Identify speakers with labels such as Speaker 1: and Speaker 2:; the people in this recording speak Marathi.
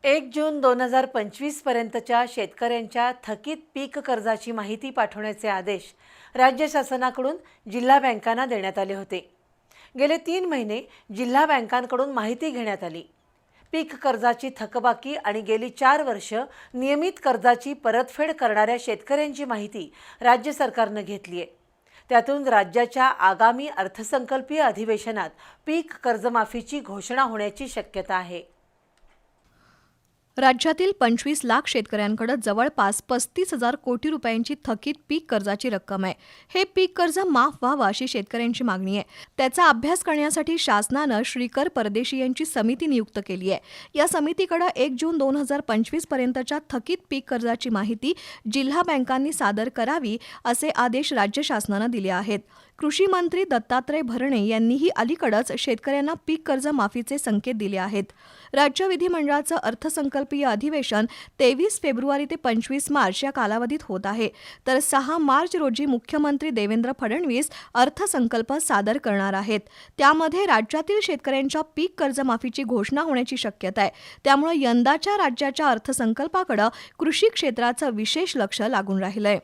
Speaker 1: 1 जून 2025 पर्यंतच्या शेतकऱ्यांच्या थकीत पीक कर्जाची माहिती पाठवण्याचे आदेश राज्य शासनाकडून जिल्हा बँकांना देण्यात आले होते। गेले 3 महिने जिल्हा बँकांकडून माहिती घेण्यात आली। पीक कर्जाची थकबाकी आणि गेली 4 वर्ष नियमित कर्जाची परतफेड करणाऱ्या शेतकऱ्यांची माहिती राज्य सरकारने घेतली आहे। त्यातून राज्याच्या आगामी अर्थसंकल्पीय अधिवेशनात पीक कर्जमाफीची घोषणा होण्याची शक्यता आहे।
Speaker 2: राज्यातील 25 लाख शेतकऱ्यांकडे जवळपास 35,000 कोटी रुपयांची थकीत पीक कर्जाची रक्कम आहे। हे पीक कर्ज माफ व्हावं अशी शेतकऱ्यांची मागणी आहे। त्याचा अभ्यास करण्यासाठी शासनाने श्रीकर परदेशी यांची समिती नियुक्त केली आहे। या समितीकडे 1 जून 2025 पर्यंतच्या थकीत पीक कर्जाची माहिती जिल्हा बँकांनी सादर करावी असे आदेश राज्य शासनाने दिले आहेत। कृषी मंत्री दत्तात्रय भरणे यांनीही अलीकडेच शेतकऱ्यांना पीक कर्ज माफीचे संकेत दिले आहेत। राज्य विधिमंडळाचं अर्थसंकल्पीय अधिवेशन 23 फेब्रुवारी ते 25 मार्च या कालावधीत होत आहे, तर 6 मार्च रोजी मुख्यमंत्री देवेंद्र फडणवीस अर्थसंकल्प सादर करणार आहेत। त्यामध्ये राज्यातील शेतकऱ्यांच्या पीक कर्जमाफीची घोषणा होण्याची शक्यता आहे। त्यामुळे यंदाच्या राज्याच्या अर्थसंकल्पाकडे कृषी क्षेत्राचं विशेष लक्ष लागून राहिलंय।